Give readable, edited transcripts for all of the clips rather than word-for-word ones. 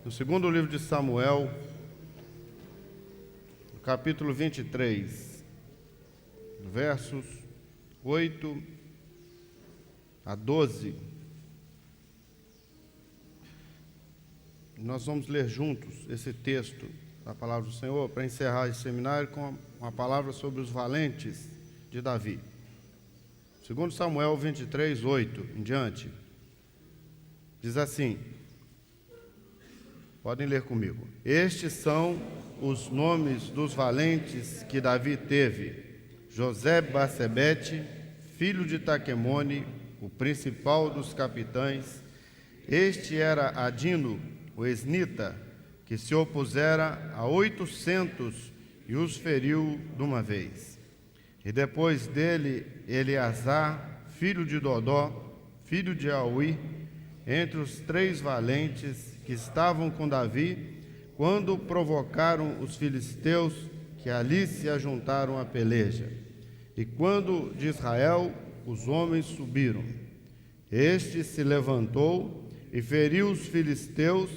No segundo livro de Samuel, no capítulo 23, versos 8 a 12. Nós vamos ler juntos esse texto da palavra do Senhor para encerrar esse seminário com uma palavra sobre os valentes de Davi. Segundo Samuel 23, 8 em diante, diz assim, podem ler comigo. Estes são os nomes dos valentes que Davi teve: José-Basebete, filho de Taquemone, o principal dos capitães. Este era Adino, o esnita, que se opusera a 800 e os feriu de uma vez. E depois dele, Eleazar, filho de Dodó, filho de Aui, entre os 3 valentes que estavam com Davi, quando provocaram os filisteus que ali se ajuntaram à peleja. E quando de Israel os homens subiram, este se levantou e feriu os filisteus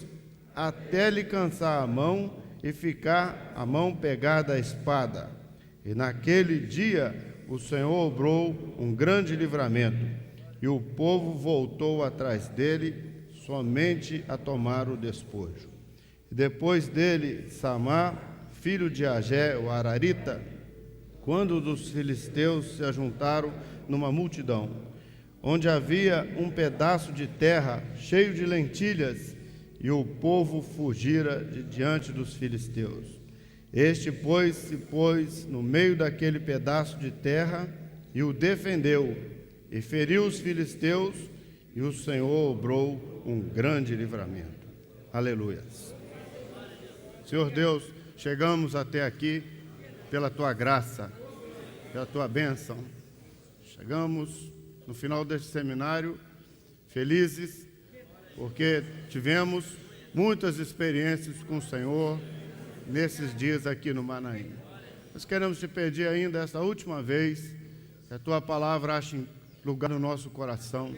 até lhe cansar a mão e ficar a mão pegada à espada. E naquele dia o Senhor obrou um grande livramento, e o povo voltou atrás dele somente a tomar o despojo. E depois dele, Samá, filho de Agé, o Ararita, quando dos filisteus se ajuntaram numa multidão, onde havia um pedaço de terra cheio de lentilhas, e o povo fugira de diante dos filisteus. Este, pois, se pôs no meio daquele pedaço de terra e o defendeu, e feriu os filisteus, e o Senhor obrou um grande livramento. Aleluia. Senhor Deus, chegamos até aqui pela Tua graça, pela Tua bênção. Chegamos no final deste seminário felizes, porque tivemos muitas experiências com o Senhor nesses dias aqui no Manaim. Nós queremos te pedir ainda essa última vez, que a Tua palavra ache lugar no nosso coração,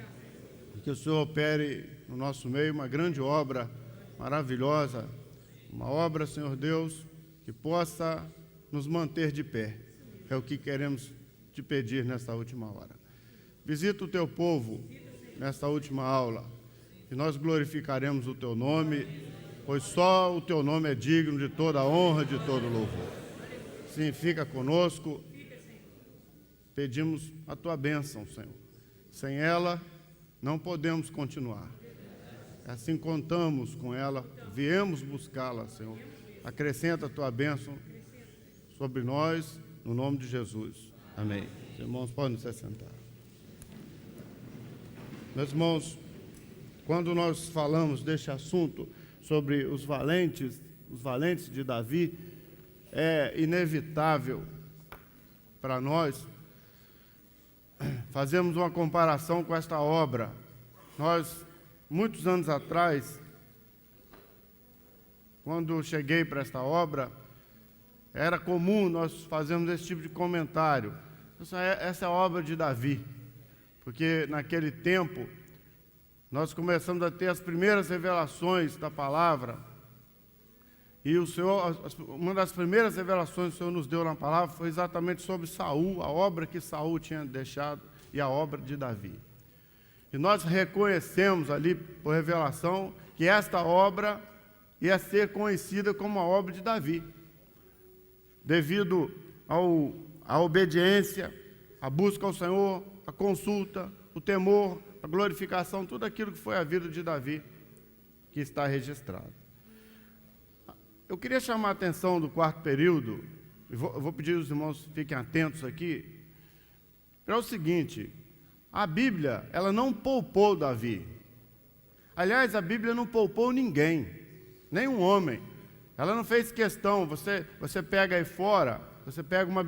que o Senhor opere no nosso meio uma grande obra maravilhosa, uma obra, Senhor Deus, que possa nos manter de pé. É o que queremos te pedir nesta última hora. Visita o Teu povo nesta última aula, e nós glorificaremos o Teu nome, pois só o Teu nome é digno de toda a honra, de todo louvor. Sim, fica conosco. Pedimos a Tua bênção, Senhor. Sem ela, não podemos continuar. Assim contamos com ela, viemos buscá-la, Senhor. Acrescenta a Tua bênção sobre nós, no nome de Jesus. Amém. Os irmãos podem se sentar. Meus irmãos, quando nós falamos deste assunto sobre os valentes de Davi, é inevitável para nós fazemos uma comparação com esta obra. Nós, muitos anos atrás, quando cheguei para esta obra, era comum nós fazermos esse tipo de comentário. Essa é a obra de Davi, porque naquele tempo nós começamos a ter as primeiras revelações da palavra, e o Senhor, uma das primeiras revelações que o Senhor nos deu na palavra foi exatamente sobre Saul, a obra que Saul tinha deixado e a obra de Davi. E nós reconhecemos ali, por revelação, que esta obra ia ser conhecida como a obra de Davi, devido à obediência, à busca ao Senhor, à consulta, o temor, a glorificação, tudo aquilo que foi a vida de Davi, que está registrado. Eu queria chamar a atenção do quarto período, eu vou pedir aos irmãos que fiquem atentos aqui, para o seguinte: a Bíblia, ela não poupou Davi. Aliás, a Bíblia não poupou ninguém, nenhum homem. Ela não fez questão, você pega aí fora, você pega uma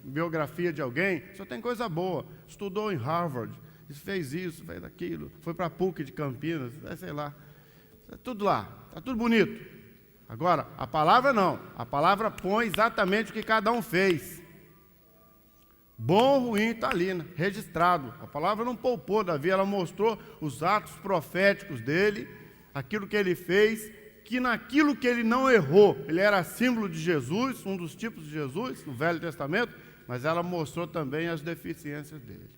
biografia de alguém, só tem coisa boa, estudou em Harvard, fez isso, fez aquilo, foi para a PUC de Campinas, sei lá, tudo lá, está tudo bonito. Agora, a palavra não, a palavra põe exatamente o que cada um fez. Bom, ruim, está ali, né? Registrado. A palavra não poupou Davi, ela mostrou os atos proféticos dele, aquilo que ele fez, que naquilo que ele não errou, ele era símbolo de Jesus, um dos tipos de Jesus, no Velho Testamento, mas ela mostrou também as deficiências dele.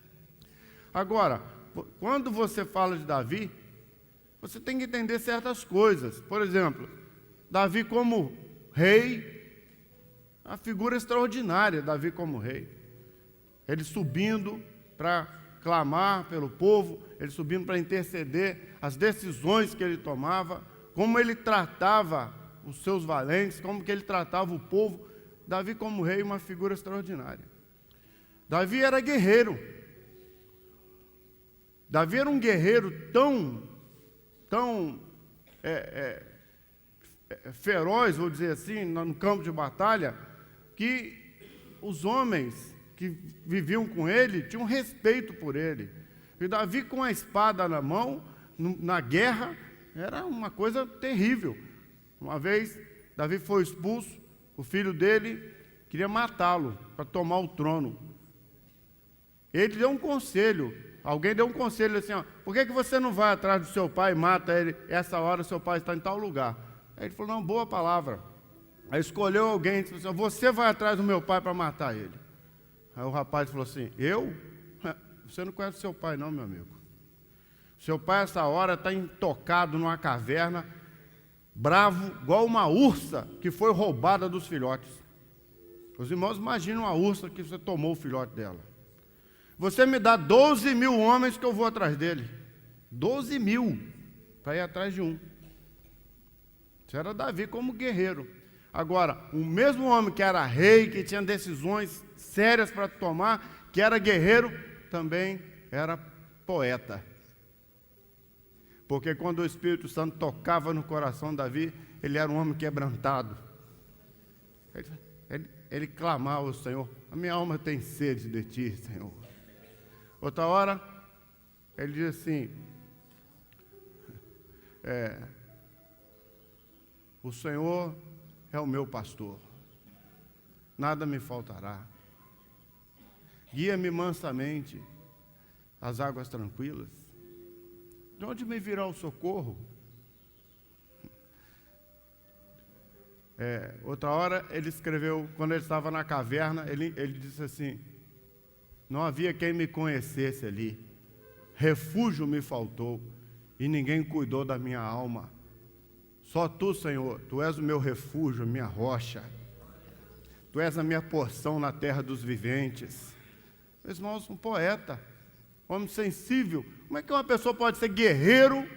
Agora, quando você fala de Davi, você tem que entender certas coisas. Por exemplo, Davi como rei, a figura extraordinária, Davi como rei. Ele subindo para clamar pelo povo, ele subindo para interceder, as decisões que ele tomava, como ele tratava os seus valentes, como que ele tratava o povo. Davi como rei, uma figura extraordinária. Davi era guerreiro. Davi era um guerreiro tão feroz, vou dizer assim, no campo de batalha, que os homens que viviam com ele tinham respeito por ele. E Davi com a espada na mão, na guerra, era uma coisa terrível. Uma vez, Davi foi expulso, o filho dele queria matá-lo para tomar o trono. Ele deu um conselho, alguém deu um conselho assim, ó, por que você não vai atrás do seu pai e mata ele, essa hora seu pai está em tal lugar? Aí ele falou, não, boa palavra. Aí escolheu alguém e disse assim, você vai atrás do meu pai para matar ele. Aí o rapaz falou assim, eu? Você não conhece o seu pai não, meu amigo. Seu pai, essa hora, está intocado numa caverna, bravo, igual uma ursa que foi roubada dos filhotes. Os irmãos imaginam a ursa que você tomou o filhote dela. Você me dá 12 mil homens que eu vou atrás dele. 12 mil para ir atrás de um. Isso era Davi como guerreiro. Agora, o mesmo homem que era rei, que tinha decisões sérias para tomar, que era guerreiro, também era poeta. Porque quando o Espírito Santo tocava no coração de Davi, ele era um homem quebrantado. Ele clamava ao Senhor, a minha alma tem sede de ti, Senhor. Outra hora, ele diz assim, o Senhor é o meu pastor, nada me faltará. Guia-me mansamente às águas tranquilas. De onde me virá o socorro? Outra hora ele escreveu, quando ele estava na caverna, ele disse assim, não havia quem me conhecesse ali, refúgio me faltou, e ninguém cuidou da minha alma. Só tu, Senhor, tu és o meu refúgio, a minha rocha, tu és a minha porção na terra dos viventes. Meus irmãos, um poeta, homem sensível. Como é que uma pessoa pode ser guerreiro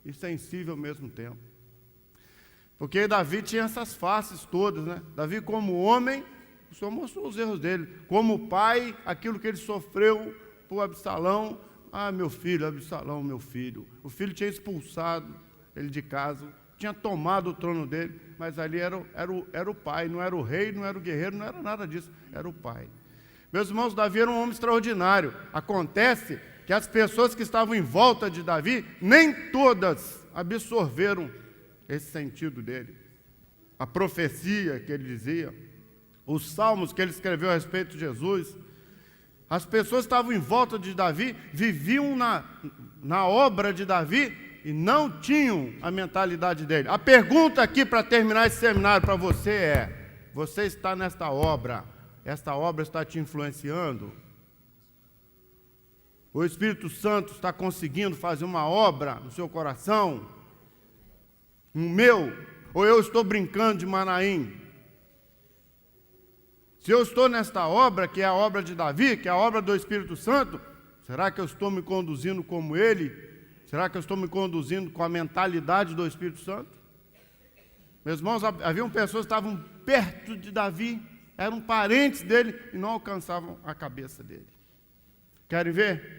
e sensível ao mesmo tempo? Porque Davi tinha essas faces todas, né? Davi como homem, o Senhor mostrou os erros dele. Como pai, aquilo que ele sofreu por Absalão. Ah, meu filho, Absalão, meu filho. O filho tinha expulsado ele de casa, tinha tomado o trono dele, mas ali era o pai, não era o rei, não era o guerreiro, não era nada disso, era o pai. Meus irmãos, Davi era um homem extraordinário. Acontece que as pessoas que estavam em volta de Davi, nem todas absorveram esse sentido dele. A profecia que ele dizia, os salmos que ele escreveu a respeito de Jesus. As pessoas que estavam em volta de Davi, viviam na obra de Davi e não tinham a mentalidade dele. A pergunta aqui para terminar esse seminário para você é, você está nesta obra, esta obra está te influenciando? O Espírito Santo está conseguindo fazer uma obra no seu coração? No meu? Ou eu estou brincando de Manaim? Se eu estou nesta obra, que é a obra de Davi, que é a obra do Espírito Santo, será que eu estou me conduzindo como ele? Será que eu estou me conduzindo com a mentalidade do Espírito Santo? Meus irmãos, haviam pessoas que estavam perto de Davi, eram parentes dele e não alcançavam a cabeça dele. Querem ver?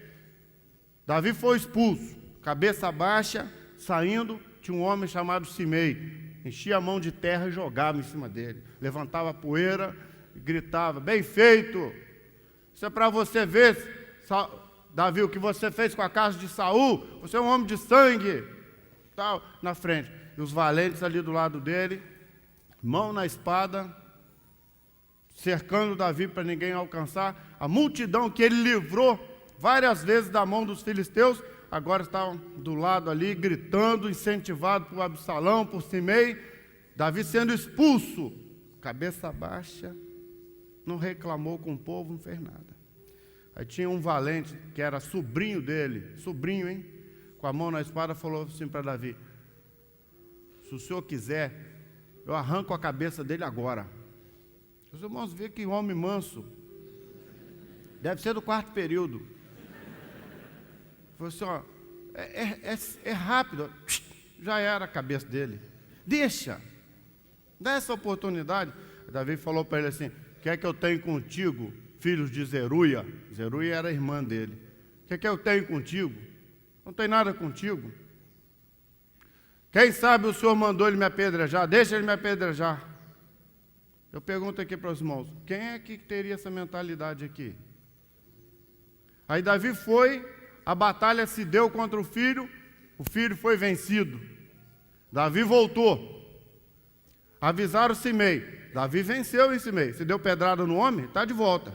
Davi foi expulso, cabeça baixa, saindo, tinha um homem chamado Simei, enchia a mão de terra e jogava em cima dele, levantava a poeira e gritava, bem feito, isso é para você ver, Davi, o que você fez com a casa de Saul, você é um homem de sangue, tal, na frente, e os valentes ali do lado dele, mão na espada, cercando Davi para ninguém alcançar, a multidão que ele livrou várias vezes da mão dos filisteus, agora está do lado ali, gritando, incentivado por Absalão, por Simei. Davi sendo expulso, cabeça baixa, não reclamou com o povo, não fez nada. Aí tinha um valente, que era sobrinho dele, sobrinho, hein? Com a mão na espada, falou assim para Davi: se o senhor quiser, eu arranco a cabeça dele agora. Os irmãos veem que homem manso, deve ser do quarto período. Falou assim: ó, é rápido, já era a cabeça dele. Deixa, dá essa oportunidade. Davi falou para ele assim: o que é que eu tenho contigo, filhos de Zeruia? Zeruia era a irmã dele. O que é que eu tenho contigo? Não tem nada contigo. Quem sabe o senhor mandou ele me apedrejar? Deixa ele me apedrejar. Eu pergunto aqui para os irmãos: quem é que teria essa mentalidade aqui? Aí Davi foi, a batalha se deu contra o filho foi vencido. Davi voltou. Avisaram Simei. Davi venceu em Simei. Se deu pedrada no homem, está de volta.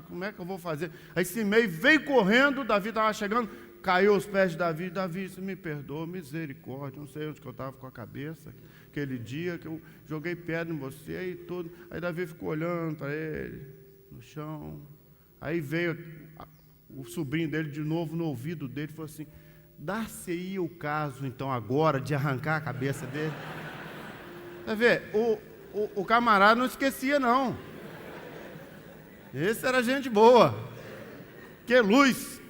Como é que eu vou fazer? Aí Simei veio correndo, Davi estava chegando, caiu aos pés de Davi. Davi, você me perdoa, misericórdia, não sei onde que eu estava com a cabeça, aquele dia que eu joguei pedra em você e tudo. Aí Davi ficou olhando para ele, no chão. Aí veio o sobrinho dele de novo no ouvido dele e falou assim: dar-se-ia o caso então agora de arrancar a cabeça dele? Quer ver, o camarada não esquecia não. Esse era gente boa. Que luz.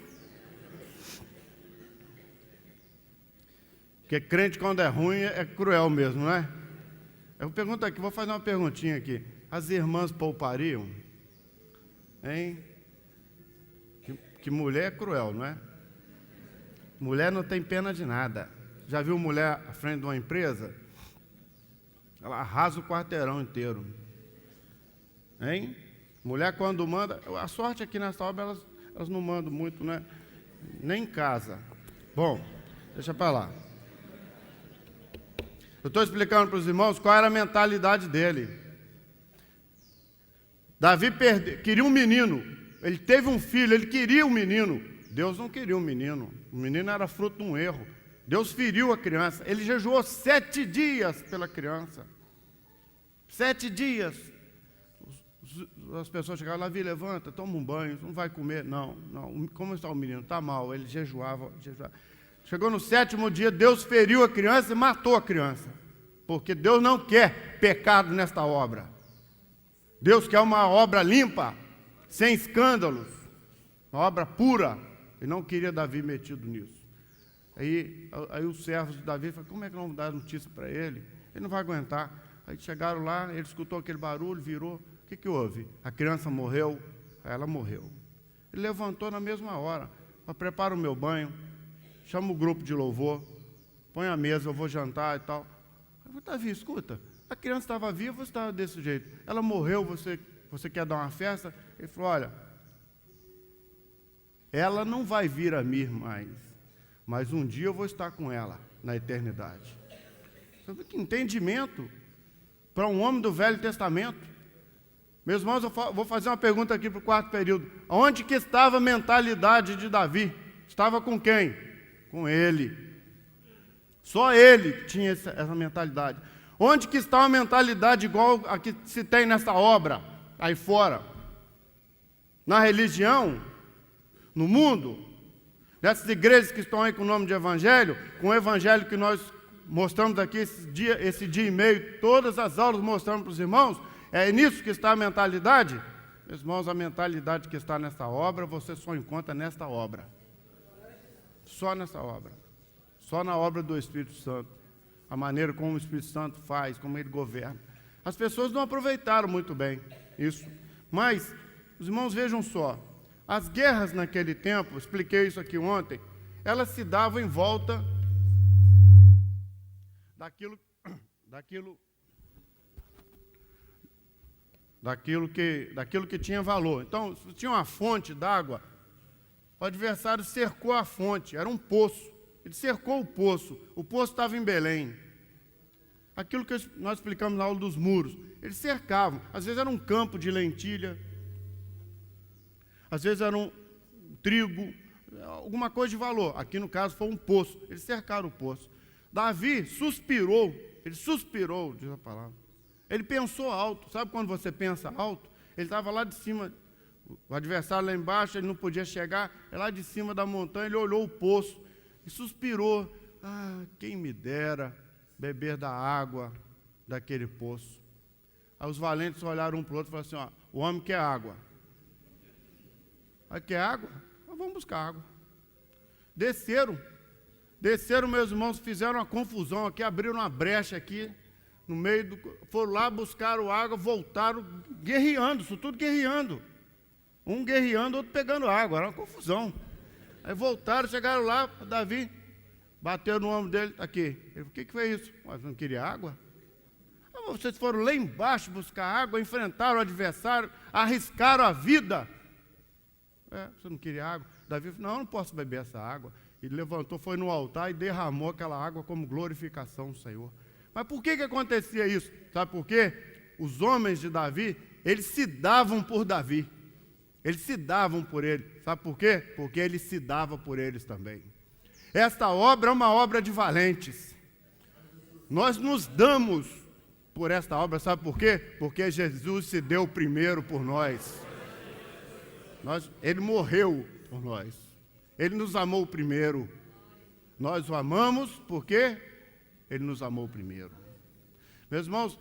Porque crente quando é ruim é cruel mesmo, não é? Eu pergunto aqui, vou fazer uma perguntinha aqui. As irmãs poupariam? Hein? Que mulher é cruel, não é? Mulher não tem pena de nada. Já viu mulher à frente de uma empresa? Ela arrasa o quarteirão inteiro. Hein? Mulher quando manda, a sorte aqui nessa obra, elas não mandam muito, né? Nem em casa. Bom, deixa para lá. Eu estou explicando para os irmãos qual era a mentalidade dele. Davi queria um menino. Ele teve um filho, ele queria um menino. Deus não queria um menino. O menino era fruto de um erro. Deus feriu a criança. Ele jejuou 7 dias pela criança. 7 dias. As pessoas chegavam lá: Davi, levanta, toma um banho, não vai comer. Não. Como está o menino? Está mal. Ele jejuava. Chegou no 7º dia, Deus feriu a criança e matou a criança. Porque Deus não quer pecado nesta obra. Deus quer uma obra limpa, sem escândalos, uma obra pura. E não queria Davi metido nisso. Aí os servos de Davi falaram: como é que nós vamos dar notícia para ele? Ele não vai aguentar. Aí chegaram lá, ele escutou aquele barulho, virou. O que houve? A criança morreu? Ela morreu. Ele levantou na mesma hora. Prepara o meu banho, chama o grupo de louvor, põe a mesa, eu vou jantar e tal. Eu falei: Davi, escuta, a criança estava viva ou estava desse jeito? Ela morreu, você quer dar uma festa? Ele falou: olha, ela não vai vir a mim mais, mas um dia eu vou estar com ela na eternidade. Que entendimento para um homem do Velho Testamento. Meus irmãos, eu vou fazer uma pergunta aqui para o quarto período. Onde que estava a mentalidade de Davi? Estava com quem? Com ele. Só ele tinha essa mentalidade. Onde que está uma mentalidade igual a que se tem nessa obra, aí fora? Na religião? No mundo? Nessas igrejas que estão aí com o nome de evangelho, com o evangelho que nós mostramos aqui esse dia e meio, todas as aulas mostramos para os irmãos. É nisso que está a mentalidade? Meus irmãos, a mentalidade que está nessa obra, você só encontra nesta obra. Só nessa obra. Só na obra do Espírito Santo. A maneira como o Espírito Santo faz, como ele governa. As pessoas não aproveitaram muito bem isso. Mas, os irmãos, vejam só. As guerras naquele tempo, expliquei isso aqui ontem, elas se davam em volta daquilo que tinha valor. Então, se tinha uma fonte d'água, o adversário cercou a fonte, era um poço. Ele cercou o poço estava em Belém. Aquilo que nós explicamos na aula dos muros, eles cercavam. Às vezes era um campo de lentilha, às vezes era um trigo, alguma coisa de valor. Aqui, no caso, foi um poço. Eles cercaram o poço. Davi suspirou, ele suspirou, diz a palavra. Ele pensou alto. Sabe quando você pensa alto? Ele estava lá de cima, o adversário lá embaixo, ele não podia chegar, lá de cima da montanha, ele olhou o poço e suspirou. Ah, quem me dera beber da água daquele poço. Aí os valentes olharam um para o outro e falaram assim, ó, o homem quer água. Aí quer água? Então vamos buscar água. Desceram, meus irmãos, fizeram uma confusão aqui, abriram uma brecha aqui, no meio do... Foram lá, buscaram água, voltaram guerreando, isso tudo guerreando. Um guerreando, outro pegando água, era uma confusão. Aí voltaram, chegaram lá, Davi bateu no ombro dele, aqui. Ele falou, o que foi isso? Mas não queria água? Vocês foram lá embaixo buscar água, enfrentaram o adversário, arriscaram a vida. Você não queria água? Davi falou, não posso beber essa água. Ele levantou, foi no altar e derramou aquela água como glorificação do Senhor. Mas por que acontecia isso? Sabe por quê? Os homens de Davi, eles se davam por Davi. Eles se davam por ele. Sabe por quê? Porque ele se dava por eles também. Esta obra é uma obra de valentes. Nós nos damos por esta obra, sabe por quê? Porque Jesus se deu primeiro por nós. Ele morreu por nós. Ele nos amou primeiro. Nós o amamos porque ele nos amou primeiro. Meus irmãos,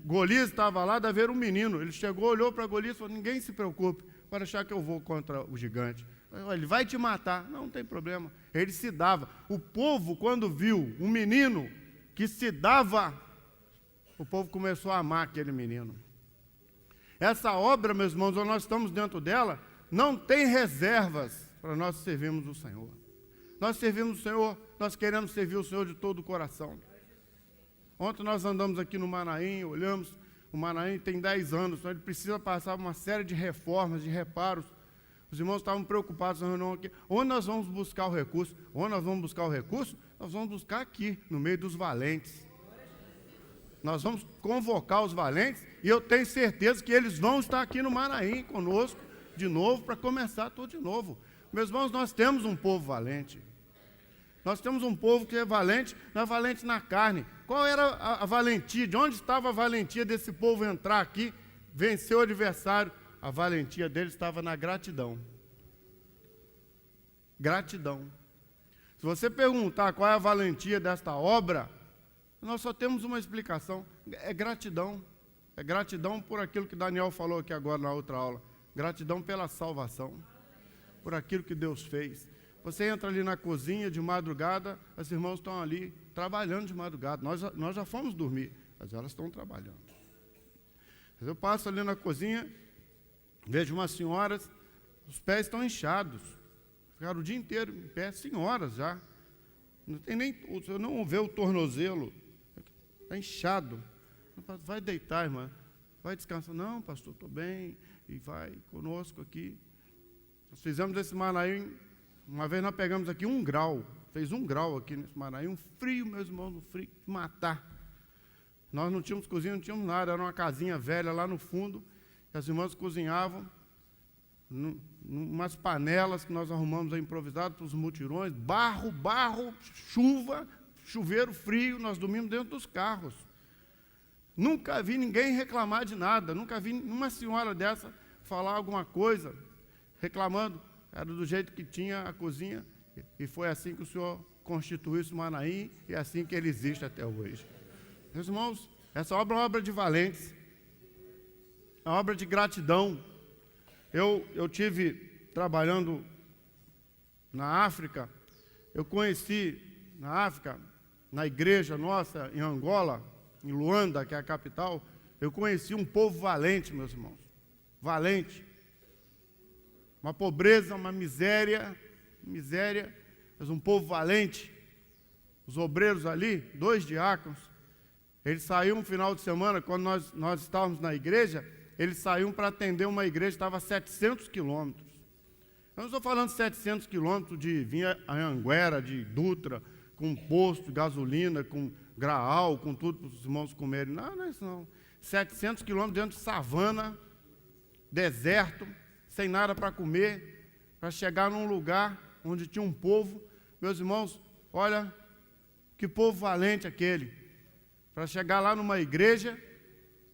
Golias estava lá, deve haver um menino. Ele chegou, olhou para Golias e falou, ninguém se preocupe, para achar que eu vou contra o gigante. Ele vai te matar. Não tem problema. Ele se dava. O povo, quando viu um menino que se dava, o povo começou a amar aquele menino. Essa obra, meus irmãos, nós estamos dentro dela, não tem reservas para nós servirmos o Senhor. Nós servimos o Senhor, nós queremos servir o Senhor de todo o coração. Ontem nós andamos aqui no Manaim, olhamos, o Manaim tem 10 anos, então ele precisa passar uma série de reformas, de reparos. Os irmãos estavam preocupados na reunião aqui. Onde nós vamos buscar o recurso? Onde nós vamos buscar o recurso? Nós vamos buscar aqui, no meio dos valentes. Nós vamos convocar os valentes e eu tenho certeza que eles vão estar aqui no Manaim conosco de novo, para começar tudo de novo. Meus irmãos, nós temos um povo valente. Nós temos um povo que é valente, não é valente na carne. Qual era a valentia? De onde estava a valentia desse povo entrar aqui, vencer o adversário? A valentia deles estava na gratidão. Gratidão. Se você perguntar qual é a valentia desta obra, nós só temos uma explicação, é gratidão. É gratidão por aquilo que Daniel falou aqui agora na outra aula. Gratidão pela salvação, por aquilo que Deus fez. Você entra ali na cozinha de madrugada, os irmãos estão ali trabalhando de madrugada. Nós já fomos dormir, mas elas estão trabalhando. Eu passo ali na cozinha, vejo umas senhoras, os pés estão inchados. Ficaram o dia inteiro em pé, senhoras já. Não tem nem, você não vê o tornozelo. Está inchado. Vai deitar, irmã. Vai descansar. Não, pastor, estou bem. E vai conosco aqui. Nós fizemos esse Manaim. Uma vez nós pegamos aqui 1 grau. Fez 1 grau aqui nesse Manaim. Um frio, meus irmãos, um frio. Matar. Nós não tínhamos cozinha, não tínhamos nada. Era uma casinha velha lá no fundo. E as irmãs cozinhavam. Umas panelas que nós arrumamos aí improvisado para os mutirões. Barro, chuva. Chuveiro frio, nós dormimos dentro dos carros. Nunca vi ninguém reclamar de nada, nunca vi uma senhora dessa falar alguma coisa, reclamando. Era do jeito que tinha a cozinha, e foi assim que o Senhor constituiu esse Manaim, e é assim que ele existe até hoje. Meus irmãos, essa obra é uma obra de valentes, é uma obra de gratidão. Eu tive trabalhando na África, eu conheci na África, na igreja nossa, em Angola, em Luanda, que é a capital, eu conheci um povo valente, meus irmãos. Valente. Uma pobreza, uma miséria, mas um povo valente. Os obreiros ali, 2 diáconos, eles saíram um final de semana, quando nós estávamos na igreja, eles saíram para atender uma igreja que estava a 700 quilômetros. Eu não estou falando 700 quilômetros de vir a Anguera, de Dutra, com posto de gasolina, com graal, com tudo para os irmãos comerem. Não é isso não. 700 quilômetros dentro de savana, deserto, sem nada para comer, para chegar num lugar onde tinha um povo. Meus irmãos, olha que povo valente aquele. Para chegar lá numa igreja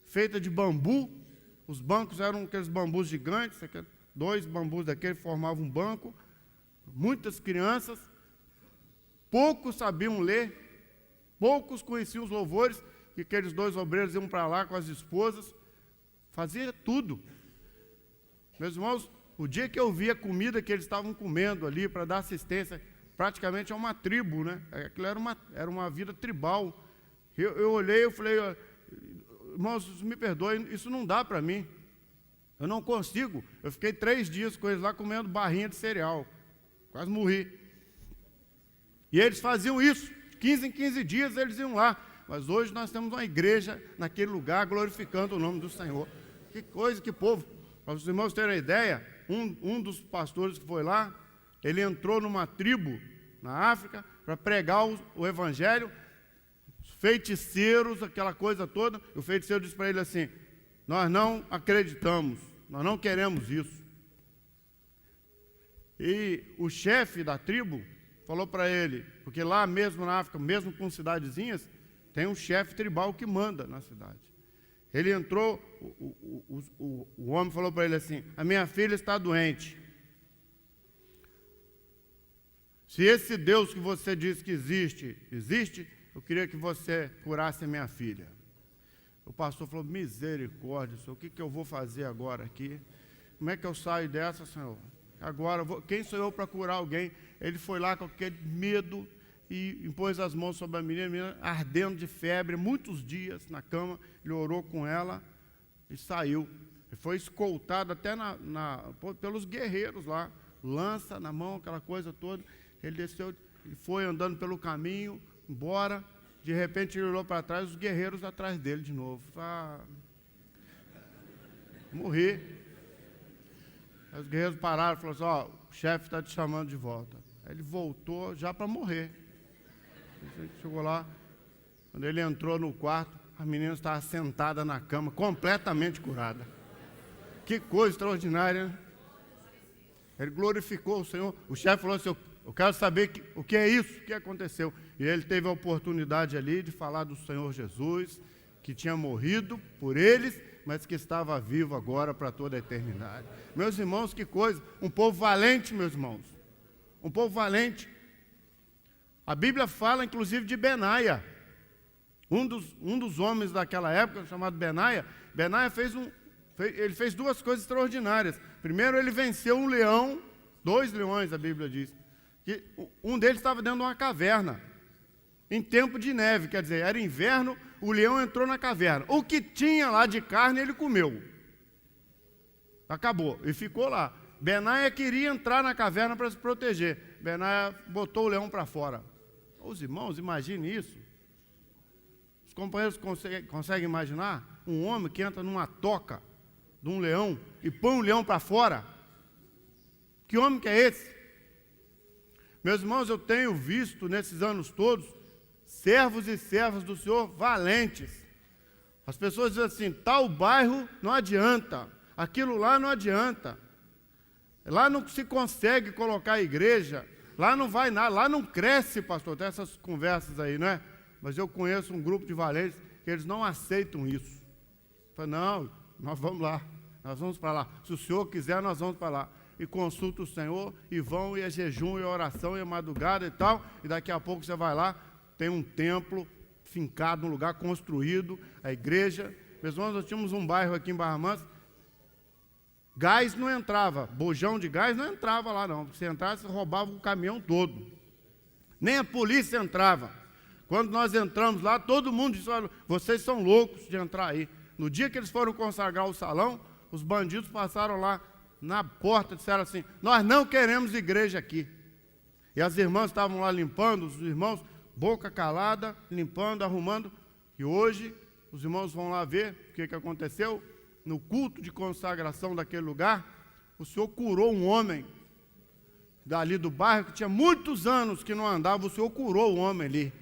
feita de bambu, os bancos eram aqueles bambus gigantes, 2 bambus daquele formavam um banco, muitas crianças, poucos sabiam ler, poucos conheciam os louvores, e aqueles 2 obreiros iam para lá com as esposas, fazia tudo. Meus irmãos, o dia que eu vi a comida que eles estavam comendo ali para dar assistência, praticamente é uma tribo, né? Aquilo era uma vida tribal. Eu olhei e falei, irmãos, me perdoem, isso não dá para mim. Eu não consigo. Eu fiquei 3 dias com eles lá comendo barrinha de cereal. Quase morri. E eles faziam isso. 15 em 15 dias eles iam lá. Mas hoje nós temos uma igreja naquele lugar glorificando o nome do Senhor. Que coisa, que povo. Para os irmãos terem uma ideia, um dos pastores que foi lá, ele entrou numa tribo na África para pregar o evangelho, os feiticeiros, aquela coisa toda. E o feiticeiro disse para ele assim: nós não acreditamos, nós não queremos isso. E o chefe da tribo falou para ele, porque lá mesmo na África, mesmo com cidadezinhas, tem um chefe tribal que manda na cidade. Ele entrou, o homem falou para ele assim: a minha filha está doente. Se esse Deus que você diz que existe, eu queria que você curasse a minha filha. O pastor falou: misericórdia, Senhor, o que eu vou fazer agora aqui? Como é que eu saio dessa, Senhor? Agora, quem sou eu para curar alguém? Ele foi lá com aquele medo e impôs as mãos sobre a menina ardendo de febre, muitos dias na cama. Ele orou com ela e saiu. Ele foi escoltado até pelos guerreiros lá, lança na mão, aquela coisa toda. Ele desceu, ele foi andando pelo caminho, embora. De repente ele olhou para trás, os guerreiros atrás dele de novo. Morri. Aí os guerreiros pararam e falaram assim: o chefe está te chamando de volta. Aí ele voltou já para morrer. Ele chegou lá, quando ele entrou no quarto, a menina estava sentada na cama, completamente curada. Que coisa extraordinária, né? Ele glorificou o Senhor. O chefe falou assim: eu quero saber o que é isso, o que aconteceu. E ele teve a oportunidade ali de falar do Senhor Jesus, que tinha morrido por eles, mas que estava vivo agora para toda a eternidade. Meus irmãos, que coisa. Um povo valente, meus irmãos. Um povo valente. A Bíblia fala, inclusive, de Benaia. Um dos homens daquela época, chamado Benaia. Benaia ele fez 2 coisas extraordinárias. Primeiro, ele venceu um leão, 2 leões, a Bíblia diz. Que um deles estava dentro de uma caverna, em tempo de neve, quer dizer, era inverno, o leão entrou na caverna. O que tinha lá de carne, ele comeu. Acabou, e ficou lá. Benaia queria entrar na caverna para se proteger. Benaia botou o leão para fora. Os irmãos, imagine isso. Os companheiros conseguem imaginar um homem que entra numa toca de um leão e põe o leão para fora? Que homem que é esse? Meus irmãos, eu tenho visto nesses anos todos servos e servas do Senhor valentes. As pessoas dizem assim: tal bairro não adianta, aquilo lá não adianta, lá não se consegue colocar a igreja, lá não vai nada, lá não cresce, pastor. Tem essas conversas aí, não é? Mas eu conheço um grupo de valentes que eles não aceitam isso. Falei: não, nós vamos lá, nós vamos para lá. Se o Senhor quiser, nós vamos para lá. E consulta o Senhor, e vão, e é jejum, e oração, e é madrugada e tal, e daqui a pouco você vai lá, tem um templo fincado, um lugar construído, a igreja. Meus irmãos, nós tínhamos um bairro aqui em Barra Mansa, gás não entrava, bujão de gás não entrava lá não, se entrasse, roubava o caminhão todo, nem a polícia entrava. Quando nós entramos lá, todo mundo disse: olha, vocês são loucos de entrar aí. No dia que eles foram consagrar o salão, os bandidos passaram lá na porta, disseram assim: nós não queremos igreja aqui. E as irmãs estavam lá limpando, os irmãos, boca calada, limpando, arrumando. E hoje, os irmãos vão lá ver o que aconteceu. No culto de consagração daquele lugar, o Senhor curou um homem dali do bairro, que tinha muitos anos que não andava. O Senhor curou o homem ali.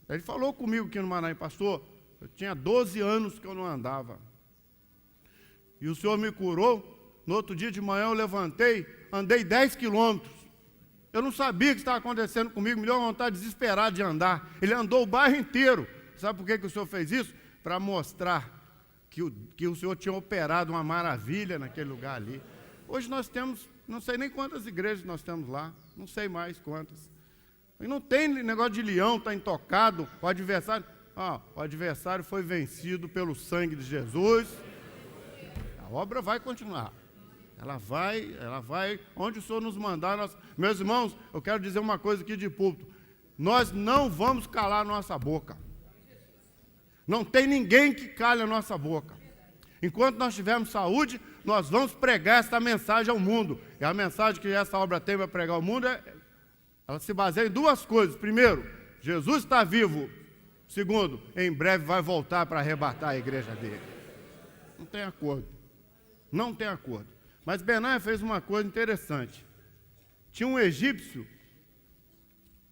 Ele falou comigo aqui no Manaim: pastor, eu tinha 12 anos que eu não andava. E o Senhor me curou. No outro dia de manhã eu levantei, andei 10 quilômetros. Eu não sabia o que estava acontecendo comigo, me deu uma vontade desesperada de andar. Ele andou o bairro inteiro. Sabe por que o senhor fez isso? Para mostrar que o senhor tinha operado uma maravilha naquele lugar ali. Hoje nós temos, não sei nem quantas igrejas nós temos lá, não sei mais quantas. E não tem negócio de leão, está intocado, o adversário foi vencido pelo sangue de Jesus. A obra vai continuar. Ela vai, onde o Senhor nos mandar. Meus irmãos, eu quero dizer uma coisa aqui de púlpito. Nós não vamos calar a nossa boca. Não tem ninguém que cale a nossa boca. Enquanto nós tivermos saúde, nós vamos pregar essa mensagem ao mundo. E a mensagem que essa obra tem para pregar ao mundo, ela se baseia em duas coisas. Primeiro, Jesus está vivo. Segundo, em breve vai voltar para arrebatar a igreja dele. Não tem acordo. Não tem acordo. Mas Benaia fez uma coisa interessante. Tinha um egípcio,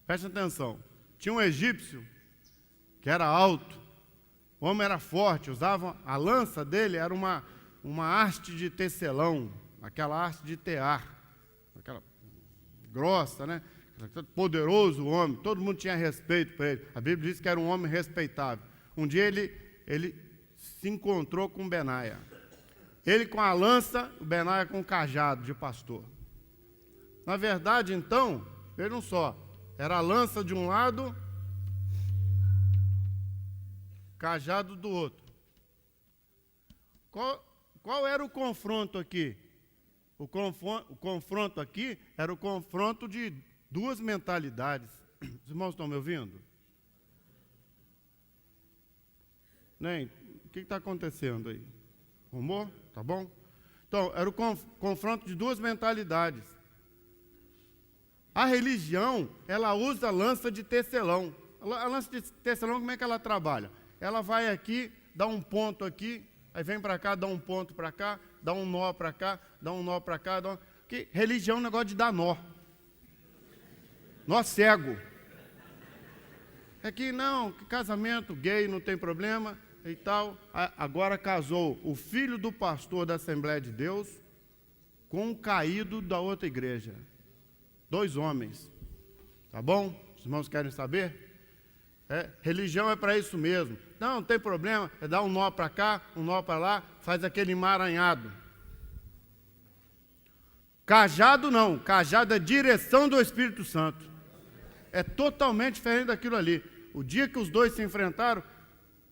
presta atenção, tinha um egípcio que era alto, o homem era forte, usava, a lança dele era uma haste de tecelão, aquela haste de tear, aquela grossa, né? Poderoso homem, todo mundo tinha respeito por ele. A Bíblia diz que era um homem respeitável. Um dia ele se encontrou com Benaia. Ele com a lança, o Benaia com o cajado de pastor. Na verdade, então, vejam só, era a lança de um lado, cajado do outro. Qual era o confronto aqui? O confronto aqui era o confronto de duas mentalidades. Os irmãos estão me ouvindo? Nem, o que está acontecendo aí? Rumor? Tá bom? Então, era o confronto de duas mentalidades. A religião, ela usa lança de tecelão. A lança de tecelão, como é que ela trabalha? Ela vai aqui, dá um ponto aqui, aí vem para cá, dá um ponto para cá, dá um nó para cá, dá um nó para cá. Que religião é um negócio de dar nó. Nó cego. É que não, que casamento gay não tem problema e tal. Agora casou o filho do pastor da Assembleia de Deus com um caído da outra igreja. 2 homens. Tá bom? Os irmãos querem saber? Religião é para isso mesmo. Não tem problema, é dar um nó para cá, um nó para lá, faz aquele emaranhado. Cajado não, cajado é direção do Espírito Santo. É totalmente diferente daquilo ali. O dia que os dois se enfrentaram,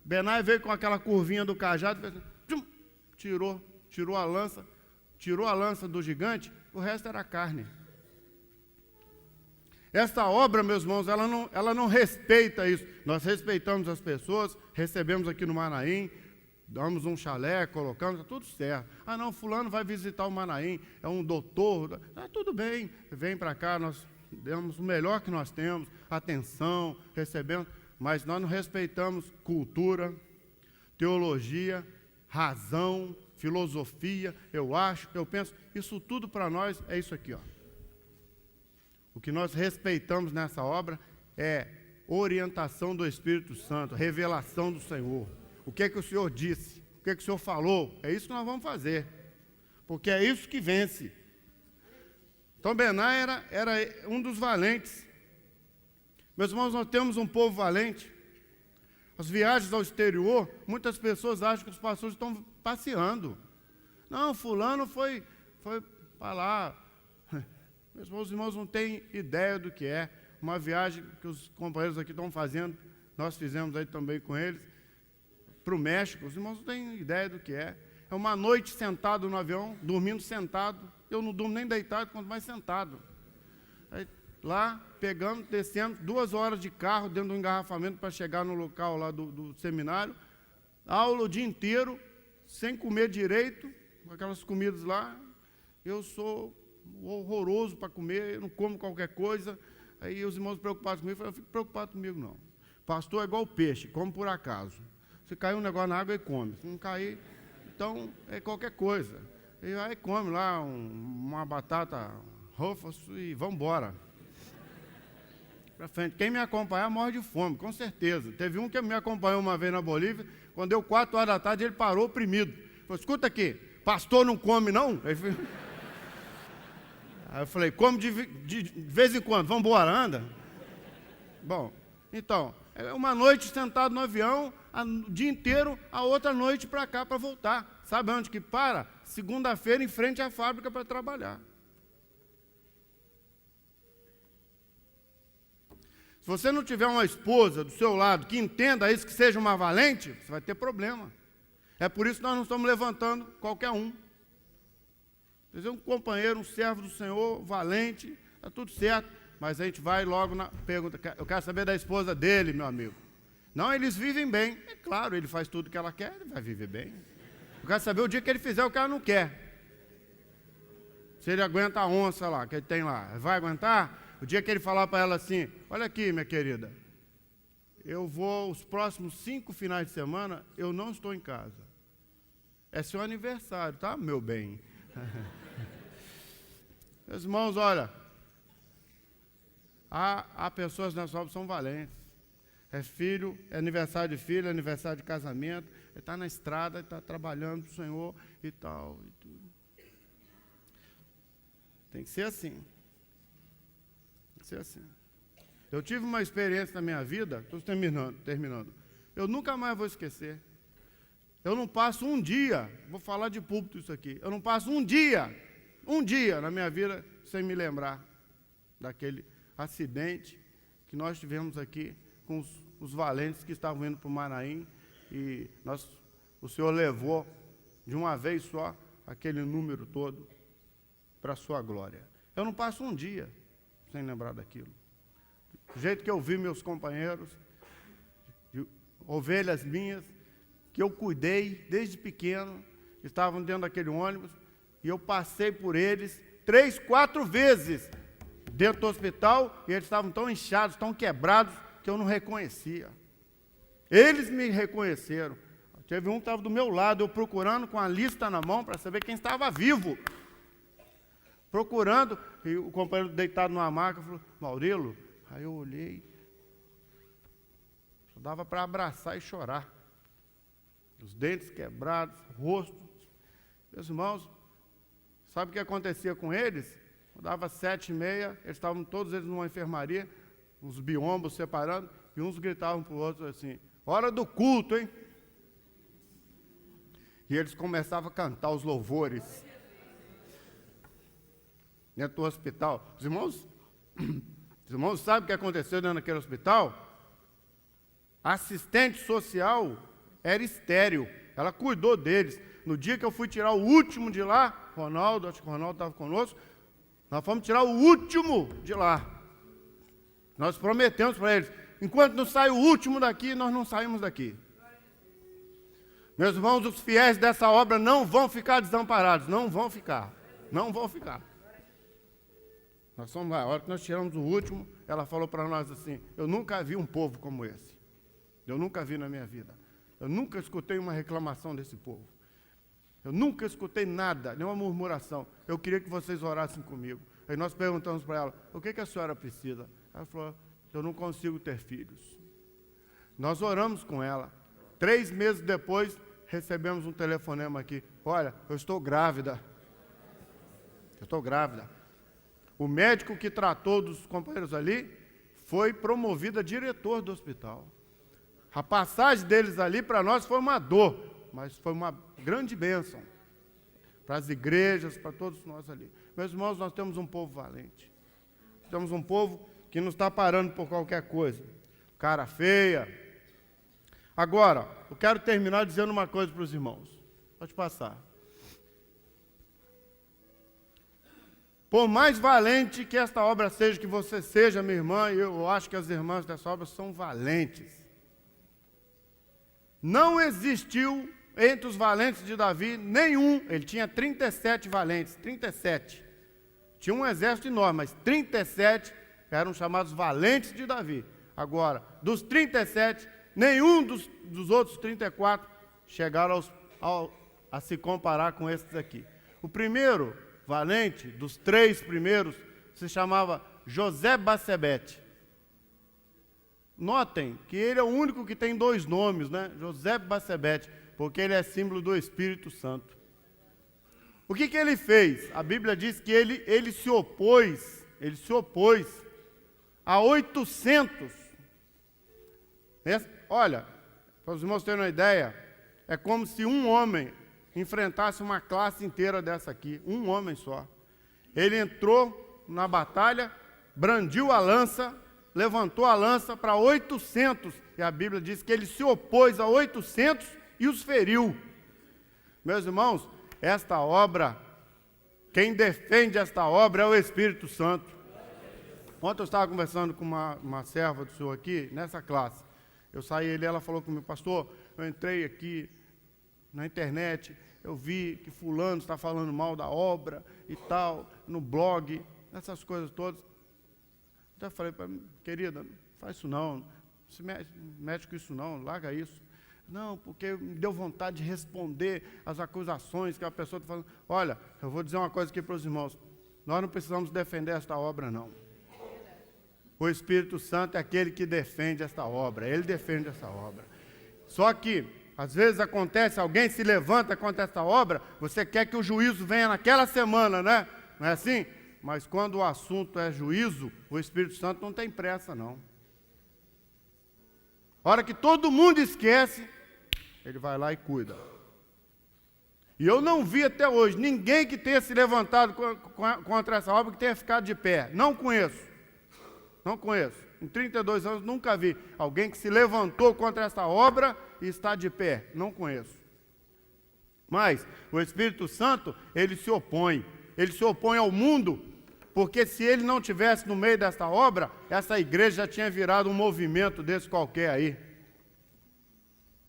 Benaia veio com aquela curvinha do cajado, tirou a lança do gigante, o resto era carne. Essa obra, meus irmãos, ela não respeita isso. Nós respeitamos as pessoas, recebemos aqui no Manaim, damos um chalé, colocamos, está tudo certo. Ah, não, fulano vai visitar o Manaim, é um doutor. Tudo bem, vem para cá, nós damos o melhor que nós temos, atenção, recebemos, mas nós não respeitamos cultura, teologia, razão, filosofia, eu penso, isso tudo para nós é isso aqui, ó. O que nós respeitamos nessa obra é orientação do Espírito Santo, revelação do Senhor. O que é que o Senhor disse? O que é que o Senhor falou? É isso que nós vamos fazer. Porque é isso que vence. Então, Benaia era um dos valentes. Meus irmãos, nós temos um povo valente. As viagens ao exterior, muitas pessoas acham que os pastores estão passeando. Não, fulano foi para lá. Meus irmãos não têm ideia do que é. Uma viagem que os companheiros aqui estão fazendo, nós fizemos aí também com eles, para o México. Os irmãos não têm ideia do que é. É uma noite sentado no avião, dormindo sentado. Eu não durmo nem deitado, quanto mais sentado. Aí, lá, pegamos, descemos, 2 horas de carro dentro do engarrafamento para chegar no local lá do seminário. Aula o dia inteiro, sem comer direito, com aquelas comidas lá. Eu sou horroroso para comer, eu não como qualquer coisa. Aí os irmãos preocupados comigo, eu fico preocupado comigo não. Pastor é igual peixe, come por acaso. Se cair um negócio na água, ele come. Se não cair, então é qualquer coisa. E aí come lá uma batata Ruffles e vamos embora. Para frente. Quem me acompanhar morre de fome, com certeza. Teve um que me acompanhou uma vez na Bolívia, quando deu 4 horas da tarde, ele parou oprimido. Falou, escuta aqui, pastor não come não? Aí eu falei, como de vez em quando, vamos embora, anda? Bom, então, uma noite sentado no avião, o dia inteiro, a outra noite para cá, para voltar. Sabe onde que para? Segunda-feira, em frente à fábrica para trabalhar. Se você não tiver uma esposa do seu lado que entenda isso, que seja uma valente, você vai ter problema. É por isso que nós não estamos levantando qualquer um. Dizer, um companheiro, um servo do Senhor, valente, está tudo certo, mas a gente vai logo na pergunta, eu quero saber da esposa dele, meu amigo. Não, eles vivem bem. É claro, ele faz tudo que ela quer, ele vai viver bem. Eu quero saber o dia que ele fizer o que ela não quer. Se ele aguenta a onça lá, que ele tem lá, vai aguentar? O dia que ele falar para ela assim, olha aqui, minha querida, eu vou, os próximos 5 finais de semana, eu não estou em casa. É seu aniversário, tá, meu bem? Meus irmãos, olha, há pessoas nessa obra que são valentes. É filho, é aniversário de filho, é aniversário de casamento, ele está na estrada, ele está trabalhando para o Senhor e tal, e tudo. Tem que ser assim. Tem que ser assim. Eu tive uma experiência na minha vida, estou terminando. Eu nunca mais vou esquecer. Eu não passo um dia, vou falar de púlpito isso aqui, eu não passo um dia na minha vida sem me lembrar daquele acidente que nós tivemos aqui com os valentes que estavam indo para o Manaim e o Senhor levou de uma vez só aquele número todo para a sua glória. Eu não passo um dia sem lembrar daquilo. Do jeito que eu vi meus companheiros, ovelhas minhas, que eu cuidei desde pequeno, estavam dentro daquele ônibus, e eu passei por eles 3, 4 vezes dentro do hospital, e eles estavam tão inchados, tão quebrados, que eu não reconhecia. Eles me reconheceram. Teve um que estava do meu lado, eu procurando com a lista na mão para saber quem estava vivo. Procurando, e o companheiro deitado numa maca falou, Maurilo, aí eu olhei, só dava para abraçar e chorar. Os dentes quebrados, o rosto. Meus irmãos, sabe o que acontecia com eles? Dava 7h30, eles estavam todos eles numa enfermaria, uns biombos separando, e uns gritavam para o outro assim, hora do culto, hein? E eles começavam a cantar os louvores dentro do hospital. Os irmãos sabem o que aconteceu dentro daquele hospital? A assistente social era estéril, ela cuidou deles. No dia que eu fui tirar o último de lá, Ronaldo, acho que o Ronaldo estava conosco, nós fomos tirar o último de lá. Nós prometemos para eles, enquanto não sai o último daqui, nós não saímos daqui. Meus irmãos, os fiéis dessa obra não vão ficar desamparados, não vão ficar. Nós somos lá, a hora que nós tiramos o último, ela falou para nós assim, eu nunca vi um povo como esse. Eu nunca vi na minha vida. Eu nunca escutei uma reclamação desse povo. Eu nunca escutei nada, nenhuma murmuração. Eu queria que vocês orassem comigo. Aí nós perguntamos para ela, o que a senhora precisa? Ela falou, eu não consigo ter filhos. Nós oramos com ela. 3 meses depois, recebemos um telefonema aqui. Olha, eu estou grávida. O médico que tratou dos companheiros ali foi promovido a diretor do hospital. A passagem deles ali para nós foi uma dor, mas foi uma grande bênção para as igrejas, para todos nós ali. Meus irmãos, nós temos um povo valente. Temos um povo que não está parando por qualquer coisa. Cara feia. Agora, eu quero terminar dizendo uma coisa para os irmãos. Pode passar. Por mais valente que esta obra seja, que você seja, minha irmã, e eu acho que as irmãs dessa obra são valentes. Não existiu entre os valentes de Davi nenhum, ele tinha 37 valentes, 37. Tinha um exército enorme, mas 37 eram chamados valentes de Davi. Agora, dos 37, nenhum dos outros 34 chegaram a se comparar com esses aqui. O primeiro valente, dos 3 primeiros, se chamava José Bassebete. Notem que ele é o único que tem 2 nomes, né? José Bassebete, porque ele é símbolo do Espírito Santo. O que ele fez? A Bíblia diz que ele se opôs a 800. Olha, para os irmãos terem uma ideia, é como se um homem enfrentasse uma classe inteira dessa aqui, um homem só. Ele entrou na batalha, brandiu a lança, levantou a lança para 800, e a Bíblia diz que ele se opôs a 800 e os feriu. Meus irmãos, esta obra, quem defende esta obra é o Espírito Santo. Ontem eu estava conversando com uma serva do senhor aqui, nessa classe. Eu saí ali, ela falou comigo, pastor, eu entrei aqui na internet, eu vi que fulano está falando mal da obra e tal, no blog, essas coisas todas. Então eu falei para ela, querida, não faz isso não se mete com isso não, larga isso. Não, porque me deu vontade de responder as acusações que a pessoa está falando. Olha, eu vou dizer uma coisa aqui para os irmãos, nós não precisamos defender esta obra não. O Espírito Santo é aquele que defende esta obra, ele defende essa obra. Só que, às vezes acontece, alguém se levanta contra esta obra, você quer que o juízo venha naquela semana, né? Não é assim? Mas quando o assunto é juízo, o Espírito Santo não tem pressa, não. A hora que todo mundo esquece, ele vai lá e cuida. E eu não vi até hoje ninguém que tenha se levantado contra essa obra que tenha ficado de pé. Não conheço. Não conheço. Em 32 anos nunca vi alguém que se levantou contra essa obra e está de pé. Não conheço. Mas o Espírito Santo, ele se opõe. Ele se opõe ao mundo, porque se ele não tivesse no meio desta obra, essa igreja já tinha virado um movimento desse qualquer aí.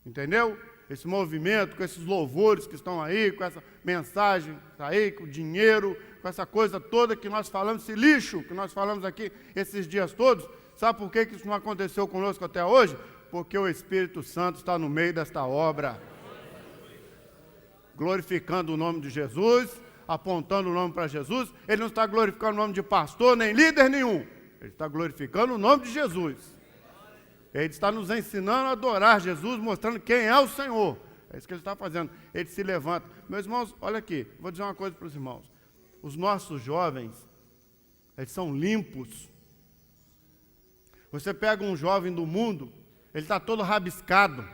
Entendeu? Esse movimento, com esses louvores que estão aí, com essa mensagem aí, com o dinheiro, com essa coisa toda que nós falamos, esse lixo que nós falamos aqui esses dias todos. Sabe por que isso não aconteceu conosco até hoje? Porque o Espírito Santo está no meio desta obra, glorificando o nome de Jesus, apontando o nome para Jesus. Ele não está glorificando o nome de pastor, nem líder nenhum. Ele está glorificando o nome de Jesus. Ele está nos ensinando a adorar Jesus, mostrando quem é o Senhor. É isso que ele está fazendo. Ele se levanta. Meus irmãos, olha aqui, vou dizer uma coisa para os irmãos. Os nossos jovens, eles são limpos. Você pega um jovem do mundo, ele está todo rabiscado.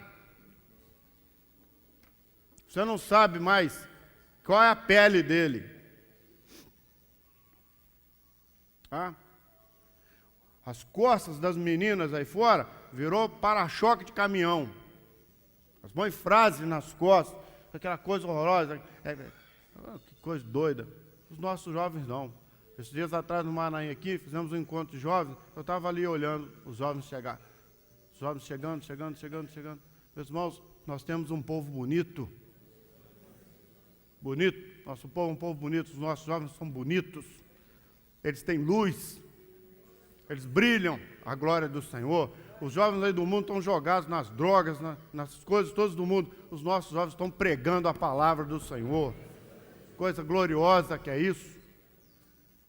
Você não sabe mais qual é a pele dele. Ah? As costas das meninas aí fora virou para-choque de caminhão. Elas põem frases nas costas, aquela coisa horrorosa. Que coisa doida. Os nossos jovens não. Esses dias atrás no Maranhão aqui, fizemos um encontro de jovens, eu estava ali olhando os jovens chegar. Os jovens chegando. Meus irmãos, nós temos um povo bonito. Bonito. Nosso povo é um povo bonito, os nossos jovens são bonitos. Eles têm luz. Eles brilham a glória do Senhor. Os jovens aí do mundo estão jogados nas drogas, nas coisas todas do mundo. Os nossos jovens estão pregando a palavra do Senhor. Coisa gloriosa que é isso.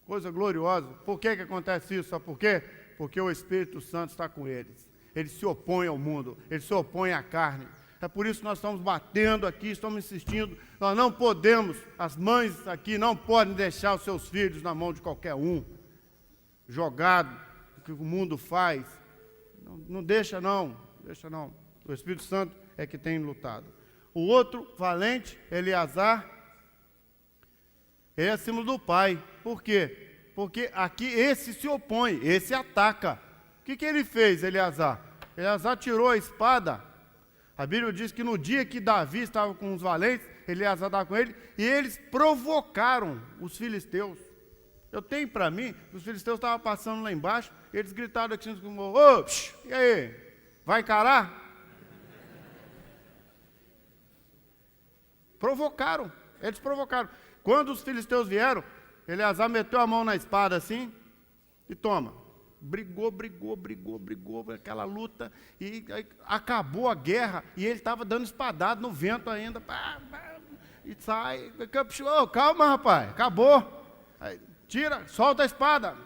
Coisa gloriosa. Por que acontece isso? Sabe por quê? Porque o Espírito Santo está com eles. Ele se opõe ao mundo. Ele se opõe à carne. É por isso que nós estamos batendo aqui, estamos insistindo. Nós não podemos, as mães aqui não podem deixar os seus filhos na mão de qualquer um. Jogado, o que o mundo faz. Não deixa não. O Espírito Santo é que tem lutado. O outro valente, Eleazar, ele é acima do pai. Por quê? Porque aqui esse se opõe, esse ataca. O que ele fez, Eleazar? Eleazar tirou a espada. A Bíblia diz que no dia que Davi estava com os valentes, Eleazar estava com ele, e eles provocaram os filisteus. Eu tenho para mim, os filisteus estavam passando lá embaixo, eles gritaram aqui, ô, e aí, vai encarar? Eles provocaram. Quando os filisteus vieram, Eleazar meteu a mão na espada assim, e toma. Brigou, aquela luta, e aí, acabou a guerra, e ele estava dando espadada no vento ainda, e sai, calma rapaz, acabou. Aí, tira, solta a espada.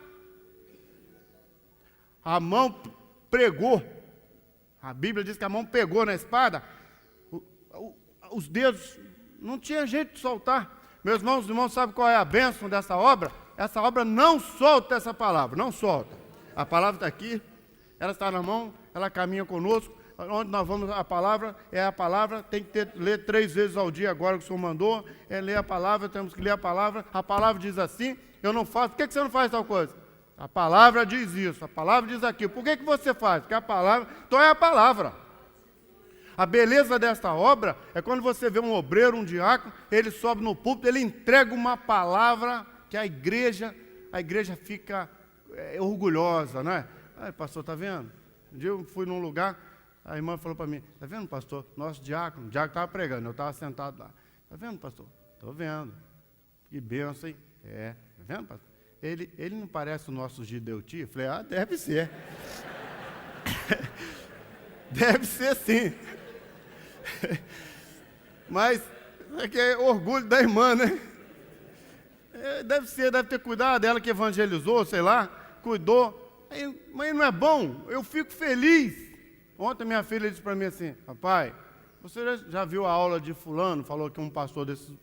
A mão pregou. A Bíblia diz que a mão pegou na espada. Os dedos, não tinha jeito de soltar. Meus irmãos sabem qual é a bênção dessa obra? Essa obra não solta essa palavra, não solta. A palavra está aqui, ela está na mão, ela caminha conosco. Onde nós vamos, a palavra é a palavra, tem que ler 3 vezes ao dia agora que o Senhor mandou, é ler a palavra, temos que ler a palavra diz assim, eu não faço, por que você não faz tal coisa? A palavra diz isso, a palavra diz aquilo, por que você faz? Porque a palavra, então é a palavra. A beleza desta obra é quando você vê um obreiro, um diácono, ele sobe no púlpito, ele entrega uma palavra que a igreja fica orgulhosa, não é? Aí, pastor, está vendo? Um dia eu fui num lugar, a irmã falou para mim, está vendo, pastor? Nosso diácono estava pregando, eu estava sentado lá. Está vendo, pastor? Estou vendo. Que bênção, hein? Está vendo, pastor? Ele não parece o nosso Gideuti? Eu falei, deve ser. Deve ser sim. Mas é que é orgulho da irmã, né? Deve ter cuidado dela que evangelizou, sei lá, cuidou. Mas não é bom? Eu fico feliz. Ontem minha filha disse para mim assim, papai, você já viu a aula de fulano? Falou que um pastor desses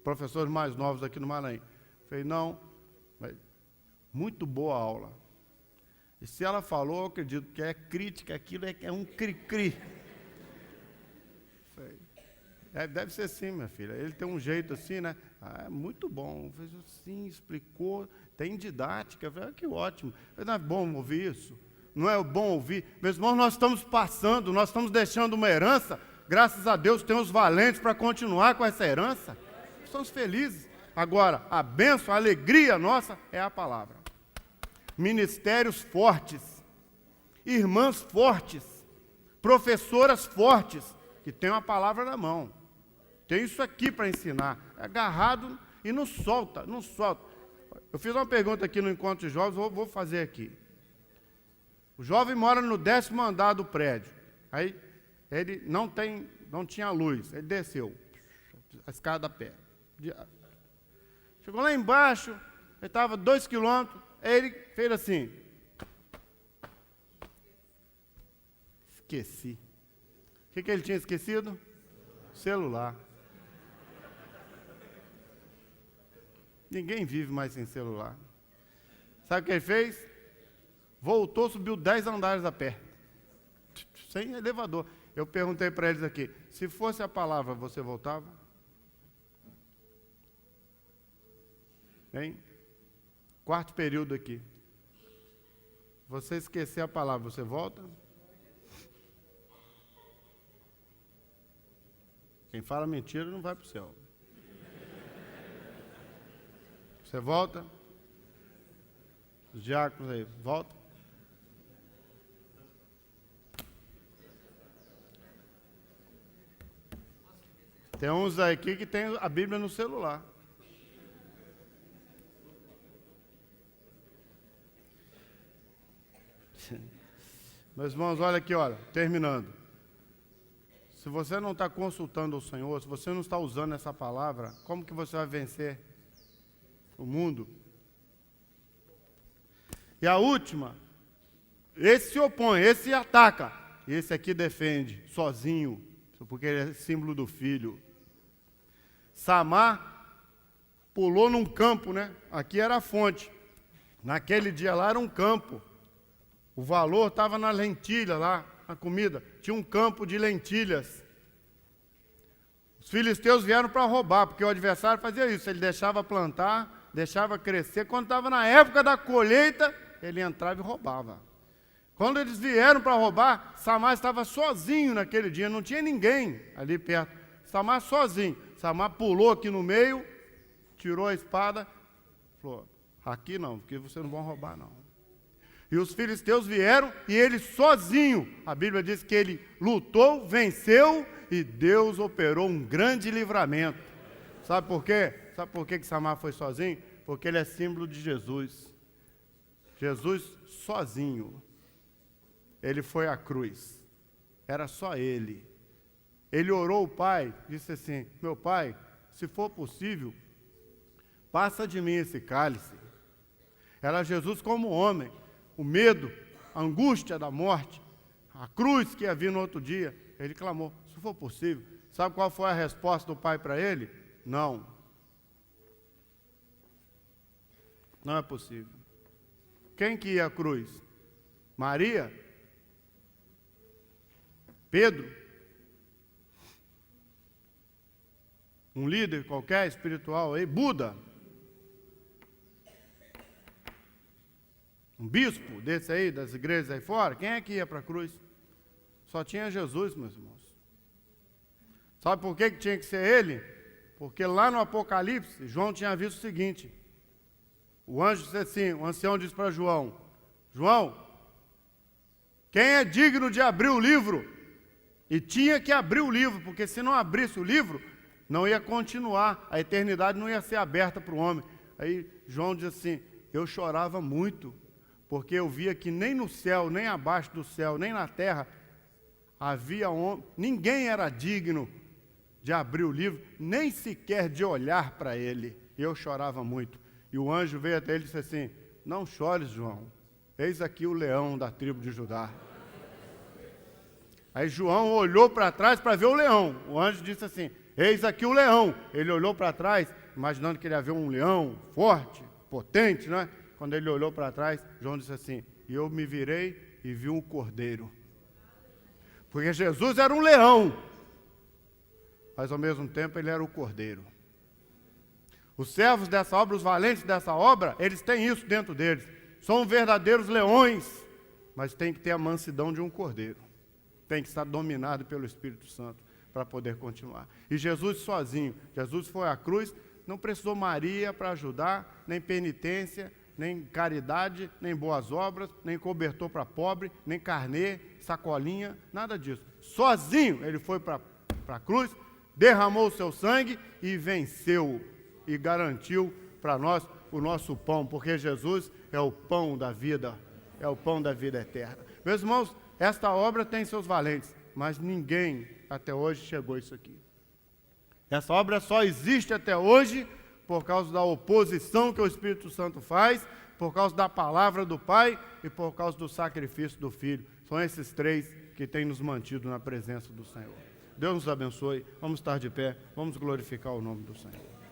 professores mais novos aqui no Maranhão. Eu falei, não, mas muito boa a aula. E se ela falou, eu acredito que é crítica, aquilo é um cri-cri. Deve ser assim, minha filha. Ele tem um jeito assim, né? É muito bom. Fez assim, explicou, tem didática. Eu falei, que ótimo. Não é bom ouvir isso? Não é bom ouvir? Meus irmãos, nós estamos passando, nós estamos deixando uma herança. Graças a Deus tem os valentes para continuar com essa herança. Estamos felizes. Agora, a bênção, a alegria nossa é a palavra. Ministérios fortes, irmãs fortes, professoras fortes, que têm uma palavra na mão. Tem isso aqui para ensinar. É agarrado e não solta, não solta. Eu fiz uma pergunta aqui no Encontro de Jovens, vou fazer aqui. O jovem mora no 10º andar do prédio. Aí ele não tinha luz. Ele desceu a escada a pé. Chegou lá embaixo, ele estava 2 quilômetros, aí ele fez assim. Esqueci. O que ele tinha esquecido? Celular. Ninguém vive mais sem celular. Sabe o que ele fez? Voltou, subiu 10 andares a pé. Sem elevador. Eu perguntei para eles aqui, se fosse a palavra, você voltava? Hein? 4º período aqui. Você esquecer a palavra, você volta? Quem fala mentira não vai para o céu. Você volta? Os diáconos aí, volta? Tem uns aqui que tem a Bíblia no celular. Meus irmãos, olha aqui, olha, terminando. Se você não está consultando o Senhor, se você não está usando essa palavra, como que você vai vencer o mundo? E a última, esse se opõe, esse ataca, e esse aqui defende, sozinho, porque ele é símbolo do filho. Samar pulou num campo, né? Aqui era a fonte. Naquele dia lá era um campo. O valor estava na lentilha lá, na comida. Tinha um campo de lentilhas. Os filisteus vieram para roubar, porque o adversário fazia isso. Ele deixava plantar, deixava crescer. Quando estava na época da colheita, ele entrava e roubava. Quando eles vieram para roubar, Samar estava sozinho naquele dia, não tinha ninguém ali perto. Samar sozinho. Samar pulou aqui no meio, tirou a espada, falou, aqui não, porque vocês não vão roubar não. E os filisteus vieram e ele sozinho, a Bíblia diz que ele lutou, venceu e Deus operou um grande livramento. Sabe por quê? Sabe por que Samar foi sozinho? Porque ele é símbolo de Jesus. Jesus sozinho. Ele foi à cruz. Era só ele. Ele orou ao Pai, disse assim, meu Pai, se for possível, passa de mim esse cálice. Era Jesus como homem. O medo, a angústia da morte, a cruz que ia vir no outro dia, ele clamou, se for possível. Sabe qual foi a resposta do Pai para ele? Não. Não é possível. Quem que ia à cruz? Maria? Pedro? Um líder qualquer espiritual aí? Buda? Um bispo desse aí, das igrejas aí fora? Quem é que ia para a cruz? Só tinha Jesus, meus irmãos. Sabe por que tinha que ser ele? Porque lá no Apocalipse, João tinha visto o seguinte. O anjo disse assim, o ancião disse para João, João, quem é digno de abrir o livro? E tinha que abrir o livro, porque se não abrisse o livro, não ia continuar, a eternidade não ia ser aberta para o homem. Aí João diz assim, eu chorava muito, porque eu via que nem no céu, nem abaixo do céu, nem na terra, havia homem, ninguém era digno de abrir o livro, nem sequer de olhar para ele. E eu chorava muito. E o anjo veio até ele e disse assim, não chores, João, eis aqui o leão da tribo de Judá. Aí João olhou para trás para ver o leão. O anjo disse assim, eis aqui o leão. Ele olhou para trás, imaginando que ele ia ver um leão forte, potente, né? Quando ele olhou para trás, João disse assim, e eu me virei e vi um cordeiro. Porque Jesus era um leão, mas ao mesmo tempo ele era o cordeiro. Os servos dessa obra, os valentes dessa obra, eles têm isso dentro deles. São verdadeiros leões, mas tem que ter a mansidão de um cordeiro. Tem que estar dominado pelo Espírito Santo para poder continuar. E Jesus sozinho, Jesus foi à cruz, não precisou Maria para ajudar, nem penitência, nem caridade, nem boas obras, nem cobertor para pobre, nem carnê, sacolinha, nada disso. Sozinho ele foi para a cruz, derramou o seu sangue e venceu e garantiu para nós o nosso pão, porque Jesus é o pão da vida, é o pão da vida eterna. Meus irmãos, esta obra tem seus valentes, mas ninguém até hoje chegou a isso aqui. Essa obra só existe até hoje por causa da oposição que o Espírito Santo faz, por causa da palavra do Pai e por causa do sacrifício do Filho. São esses três que têm nos mantido na presença do Senhor. Deus nos abençoe, vamos estar de pé, vamos glorificar o nome do Senhor.